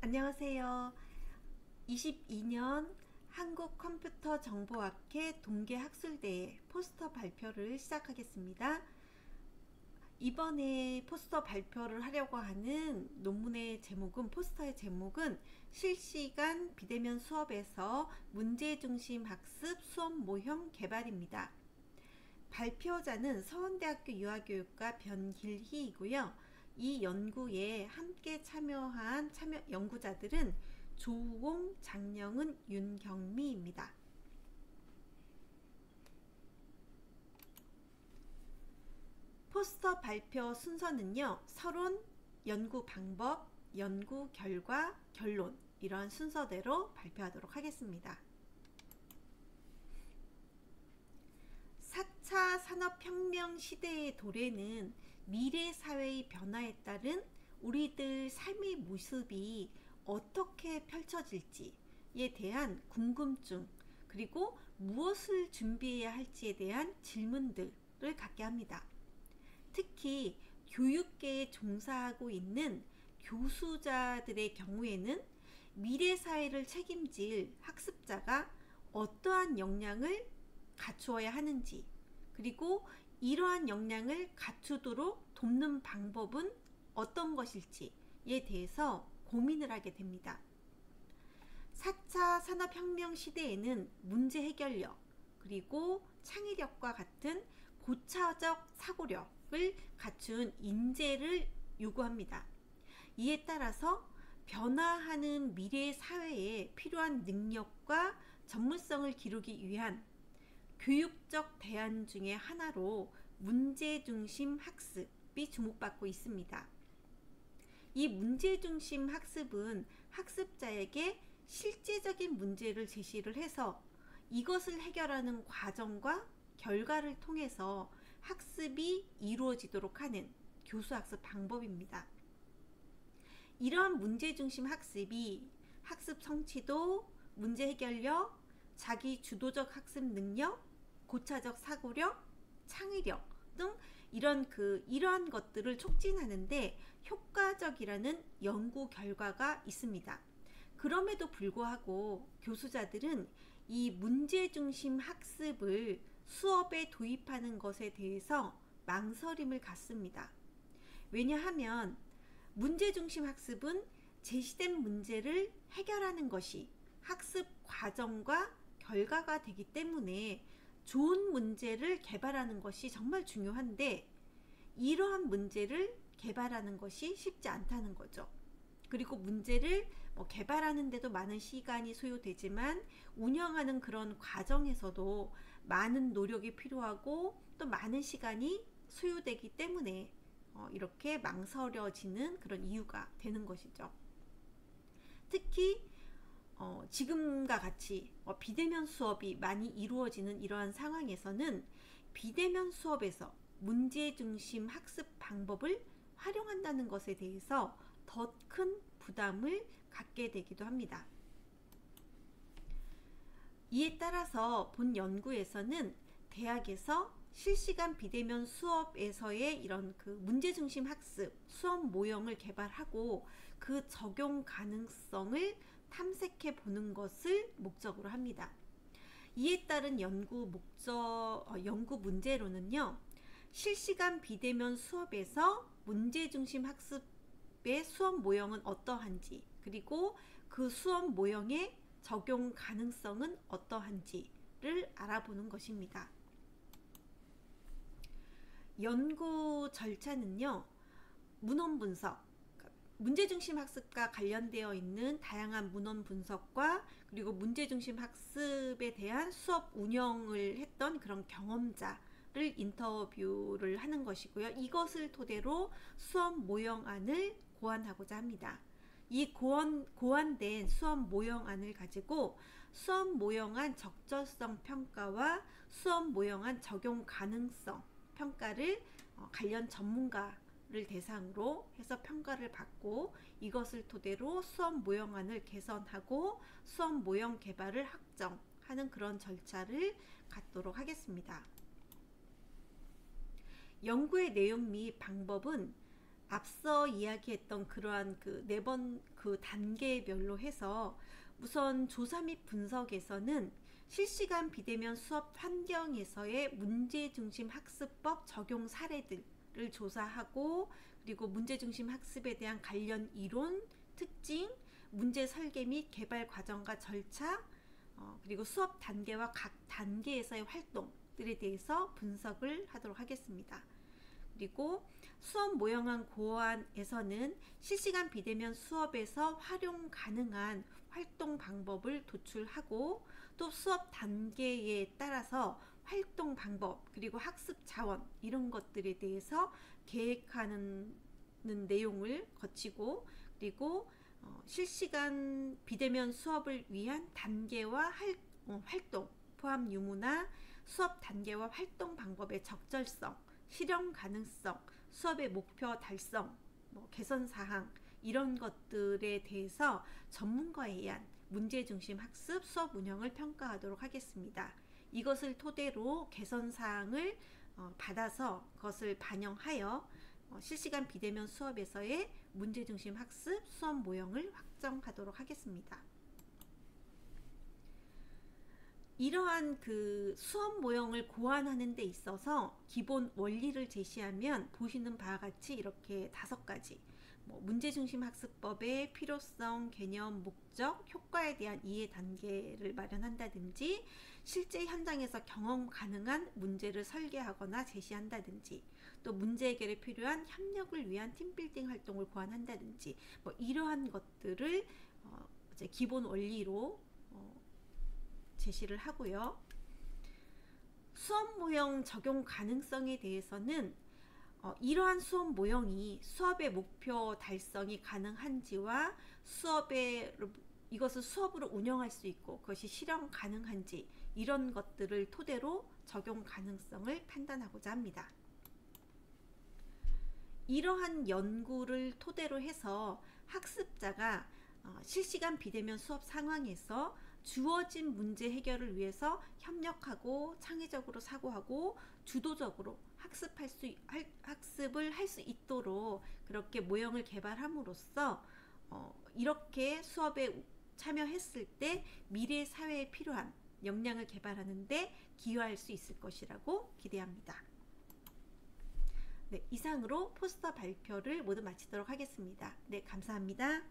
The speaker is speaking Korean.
안녕하세요. 22년 한국컴퓨터정보학회 동계학술대회 포스터 발표를 시작하겠습니다. 이번에 포스터 발표를 하려고 하는 논문의 제목은, 포스터의 제목은 실시간 비대면 수업에서 문제중심 학습 수업 모형 개발입니다. 발표자는 서원대학교 유아교육과 변길희이고요. 이 연구에 함께 참여한 연구자들은 조우홍, 장영은, 윤경미입니다. 포스터 발표 순서는요, 서론, 연구 방법, 연구 결과, 결론, 이런 순서대로 발표하도록 하겠습니다. 4차 산업혁명 시대의 도래는 미래 사회의 변화에 따른 우리들 삶의 모습이 어떻게 펼쳐질지에 대한 궁금증, 그리고 무엇을 준비해야 할지에 대한 질문들을 갖게 합니다. 특히 교육계에 종사하고 있는 교수자들의 경우에는 미래 사회를 책임질 학습자가 어떠한 역량을 갖추어야 하는지, 그리고 이러한 역량을 갖추도록 돕는 방법은 어떤 것일지에 대해서 고민을 하게 됩니다. 4차 산업혁명 시대에는 문제 해결력, 그리고 창의력과 같은 고차적 사고력을 갖춘 인재를 요구합니다. 이에 따라서 변화하는 미래 사회에 필요한 능력과 전문성을 기르기 위한 교육적 대안 중의 하나로 문제중심 학습이 주목받고 있습니다. 이 문제중심 학습은 학습자에게 실제적인 문제를 제시를 해서 이것을 해결하는 과정과 결과를 통해서 학습이 이루어지도록 하는 교수학습 방법입니다. 이러한 문제중심 학습이 학습 성취도, 문제 해결력, 자기 주도적 학습 능력, 고차적 사고력, 창의력 등 이러한 것들을 촉진하는데 효과적이라는 연구 결과가 있습니다. 그럼에도 불구하고 교수자들은 이 문제중심 학습을 수업에 도입하는 것에 대해서 망설임을 갖습니다. 왜냐하면 문제중심 학습은 제시된 문제를 해결하는 것이 학습 과정과 결과가 되기 때문에 좋은 문제를 개발하는 것이 정말 중요한데, 이러한 문제를 개발하는 것이 쉽지 않다는 거죠. 그리고 문제를 개발하는데도 많은 시간이 소요되지만 운영하는 그런 과정에서도 많은 노력이 필요하고 또 많은 시간이 소요되기 때문에 이렇게 망설여지는 그런 이유가 되는 것이죠. 특히 지금과 같이 비대면 수업이 많이 이루어지는 이러한 상황에서는 비대면 수업에서 문제중심 학습 방법을 활용한다는 것에 대해서 더 큰 부담을 갖게 되기도 합니다. 이에 따라서 본 연구에서는 대학에서 실시간 비대면 수업에서의 이런 문제중심 학습 수업 모형을 개발하고 그 적용 가능성을 탐색해 보는 것을 목적으로 합니다. 이에 따른 연구 문제로는요, 실시간 비대면 수업에서 문제중심 학습의 수업 모형은 어떠한지, 그리고 그 수업 모형의 적용 가능성은 어떠한지를 알아보는 것입니다. 연구 절차는요, 문헌 분석, 문제중심 학습과 관련되어 있는 다양한 문헌 분석과 그리고 문제중심 학습에 대한 수업 운영을 했던 그런 경험자를 인터뷰를 하는 것이고요. 이것을 토대로 수업 모형안을 고안하고자 합니다. 이 고안된 수업 모형안을 가지고 수업 모형안 적절성 평가와 수업 모형안 적용 가능성 평가를 관련 전문가를 대상으로 해서 평가를 받고, 이것을 토대로 수업 모형안을 개선하고 수업 모형 개발을 확정하는 그런 절차를 갖도록 하겠습니다. 연구의 내용 및 방법은 앞서 이야기했던 그러한 그 네 번 그 단계별로 해서 우선 조사 및 분석에서는 실시간 비대면 수업 환경에서의 문제중심 학습법 적용 사례들을 조사하고, 그리고 문제중심 학습에 대한 관련 이론, 특징, 문제 설계 및 개발 과정과 절차, 그리고 수업 단계와 각 단계에서의 활동들에 대해서 분석을 하도록 하겠습니다. 그리고 수업 모형안 고안에서는 실시간 비대면 수업에서 활용 가능한 활동 방법을 도출하고, 또 수업 단계에 따라서 활동 방법 그리고 학습 자원 이런 것들에 대해서 계획하는 내용을 거치고, 그리고 실시간 비대면 수업을 위한 단계와 활동 포함 유무나 수업 단계와 활동 방법의 적절성, 실현 가능성, 수업의 목표 달성, 개선 사항 이런 것들에 대해서 전문가에 의한 문제중심 학습 수업 운영을 평가하도록 하겠습니다. 이것을 토대로 개선 사항을 받아서 그것을 반영하여 실시간 비대면 수업에서의 문제중심 학습 수업 모형을 확정하도록 하겠습니다. 이러한 그 수업 모형을 고안하는 데 있어서 기본 원리를 제시하면 보시는 바와 같이 이렇게 5가지, 문제중심 학습법의 필요성, 개념, 목적, 효과에 대한 이해 단계를 마련한다든지, 실제 현장에서 경험 가능한 문제를 설계하거나 제시한다든지, 또 문제 해결에 필요한 협력을 위한 팀빌딩 활동을 고안한다든지, 이러한 것들을 이제 기본 원리로 제시를 하고요. 수업 모형 적용 가능성에 대해서는 이러한 수업 모형이 수업의 목표 달성이 가능한지와 이것을 수업으로 운영할 수 있고 그것이 실현 가능한지 이런 것들을 토대로 적용 가능성을 판단하고자 합니다. 이러한 연구를 토대로 해서 학습자가 실시간 비대면 수업 상황에서 주어진 문제 해결을 위해서 협력하고 창의적으로 사고하고 주도적으로 학습을 할 수 있도록 그렇게 모형을 개발함으로써 이렇게 수업에 참여했을 때 미래 사회에 필요한 역량을 개발하는 데 기여할 수 있을 것이라고 기대합니다. 네, 이상으로 포스터 발표를 모두 마치도록 하겠습니다. 네, 감사합니다.